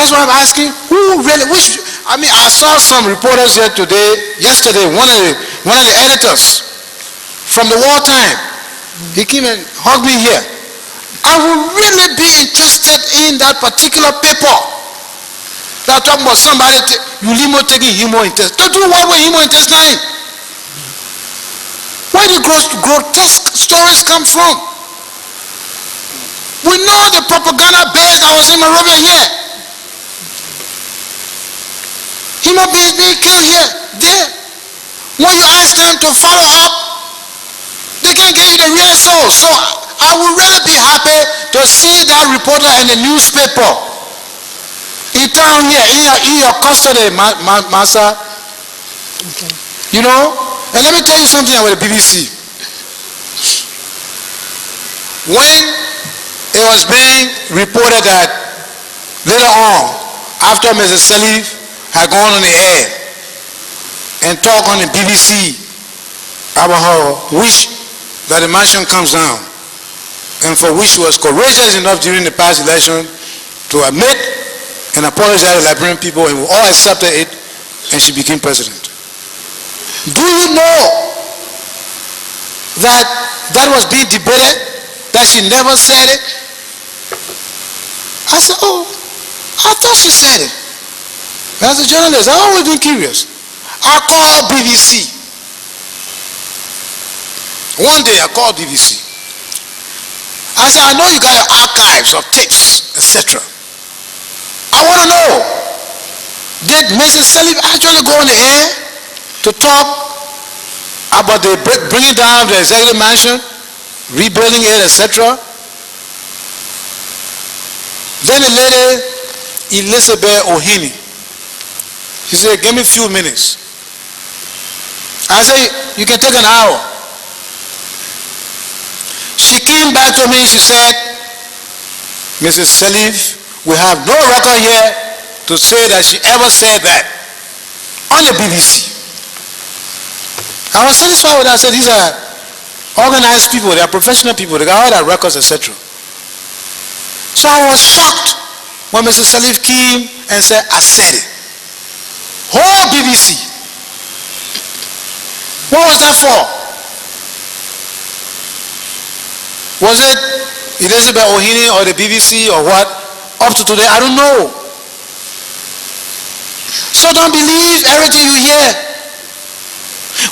that's why I'm asking, who really, I mean, I saw some reporters here yesterday, one of the editors from the wartime, he came and hugged me here. I would really be interested in that particular paper. They're talking about somebody, Ulimo taking hemointestine. Don't do what with hemointestine? Where do grotesque stories come from? We know the propaganda base that was in Monrovia here. Human beings being killed here, there. When you ask them to follow up, they can't give you the real source. So I would really be happy to see that reporter in the newspaper in town here, in your custody, Master. Okay. You know? And let me tell you something about the BBC. When it was being reported that later on, after Mrs. Salif had gone on the air and talked on the BBC about her wish that the mansion comes down, and for which she was courageous enough during the past election to admit and apologize to the Liberian people, and we all accepted it, and she became president. Do you know that that was being debated, that she never said it? I said, oh, I thought she said it. As a journalist, I've always been curious. I called BBC. One day I called BBC. I said, I know you got your archives of tapes, etc. I want to know, did Mrs. Salif actually go on the air to talk about the bringing down the executive mansion, rebuilding it, etc.? Then the lady, Elizabeth Ohini, she said, give me a few minutes. I said, you can take an hour. She came back to me, she said, Mrs. Salif, we have no record here to say that she ever said that on the BBC. I was satisfied with that. I said, these are organized people, they are professional people, they got all their records, etc. So I was shocked when Mrs. Salif came and said, I said it. Whole BBC. What was that for? Was it Elizabeth Ohini or the BBC or what? Up to today, I don't know. So don't believe everything you hear.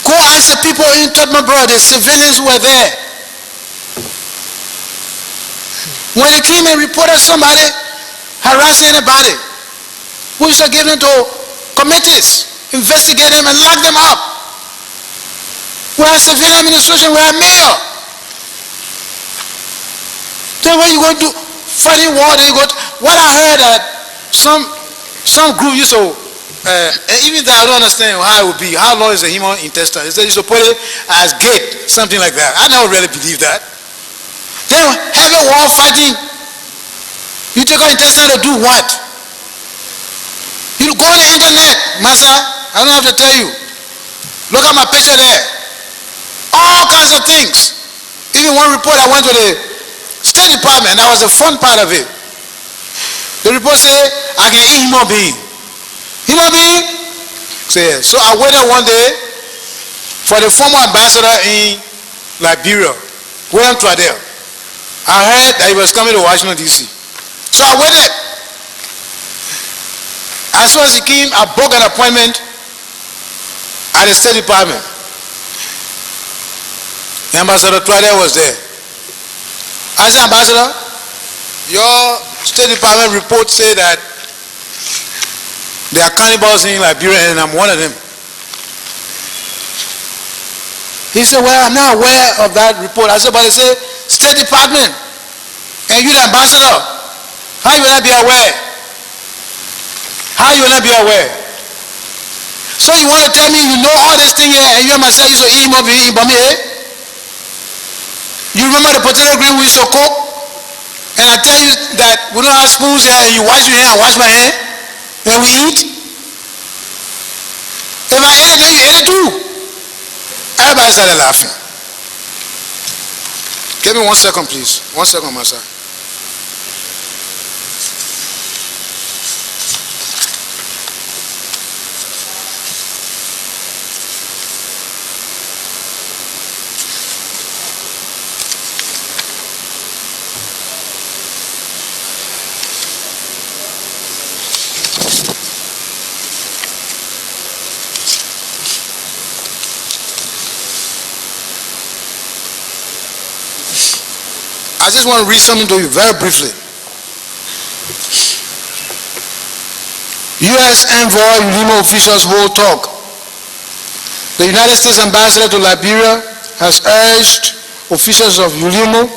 Go ask the people in Tottenham, the civilians who were there. When they came and reported somebody harassing anybody, we should give them to committees, investigate them and lock them up. We have civilian administration, we have mayor. Then when you go to fighting war, then you go to, what I heard that some group used to, even though I don't understand how it would be, how long is the human intestine? They used to put it as gate, something like that. I never really believed that. Then heavy war fighting, you take out intestine to do what? You go on the internet, Master, I don't have to tell you. Look at my picture there. All kinds of things. Even one report I went to the State Department, that was the fun part of it. The report said, I can eat human being. Human being? So I waited one day for the former ambassador in Liberia, William Twadell. I heard that he was coming to Washington, D.C. So I waited. As soon as he came, I booked an appointment at the State Department. Ambassador Twadell was there. I said, Ambassador, your State Department report said that there are cannibals in Liberia and I'm one of them. He said, well, I'm not aware of that report. I said, but it said State Department and you the ambassador. How you will not be aware? How you will not be aware? So you want to tell me you know all this thing here and you and myself used to eat him up in Bami, eh? You remember the potato green we used to cook? And I tell you that we don't have spoons here and you wash your hand, I wash my hand, and we eat. If I ate it, then you ate it too. Everybody started laughing. Give me 1 second, please. 1 second, Master. just want to read something to you very briefly. U.S. envoy UNIMO officials hold talk. The United States ambassador to Liberia has urged officials of UNIMO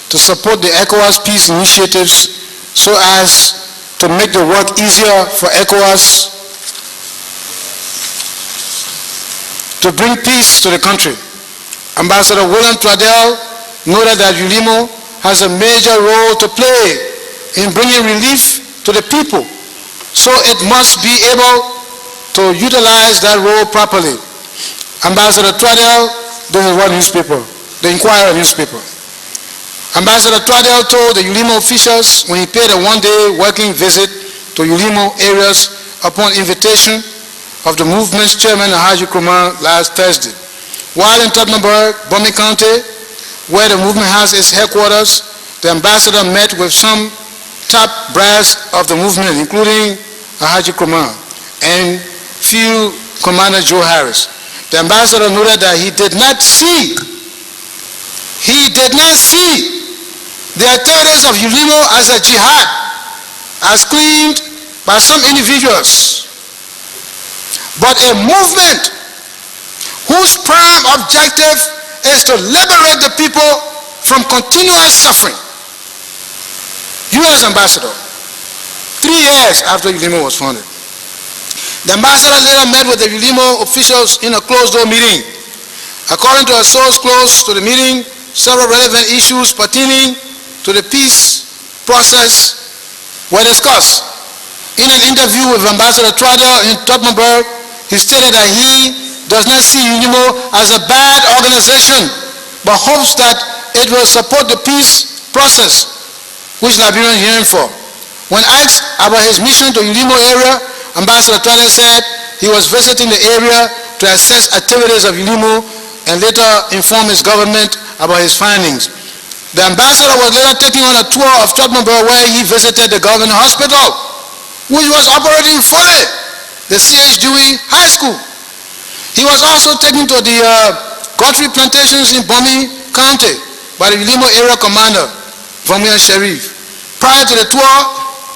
to support the ECOWAS peace initiatives so as to make the work easier for ECOWAS to bring peace to the country. Ambassador William Twadell noted that UNIMO has a major role to play in bringing relief to the people, so it must be able to utilize that role properly. Ambassador Twadell, this is one newspaper, the Inquirer newspaper. Ambassador Twadell told the UNIMO officials when he paid a one-day working visit to UNIMO areas upon invitation of the movement's chairman, Alhaji Kromah, last Thursday. While in Tottenburg, Bomi County, where the movement has its headquarters, the ambassador met with some top brass of the movement, including Alhaji Kromah and Field Commander Joe Harris. The ambassador noted that he did not see the activities of UNIMO as a jihad, as claimed by some individuals, but a movement whose prime objective is to liberate the people from continuous suffering. U.S. ambassador, 3 years after UNIMO was founded. The ambassador later met with the UNIMO officials in a closed-door meeting. According to a source close to the meeting, several relevant issues pertaining to the peace process were discussed. In an interview with Ambassador Twadell in Tottenburg, he stated that he does not see UNIMO as a bad organization, but hopes that it will support the peace process, which Liberians are yearning for. When asked about his mission to UNIMO area, Ambassador Twadell said he was visiting the area to assess activities of UNIMO and later inform his government about his findings. The ambassador was later taken on a tour of Tottenburg where he visited the government hospital, which was operating fully, the C.H. Dewey High School. He was also taken to the Guthrie plantations in Bomi County by the UNIMO area commander, Vomia Sharif. Prior to the tour,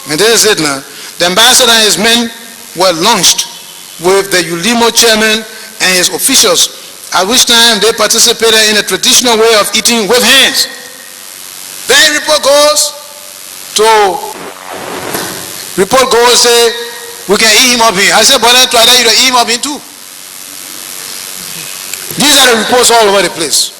and this is it now, the ambassador and his men were launched with the UNIMO chairman and his officials, at which time they participated in a traditional way of eating with hands. Then report goes, say, we can eat him up here. I said, brother, Twadell, you don't eat him up here too. These are the reports all over the place.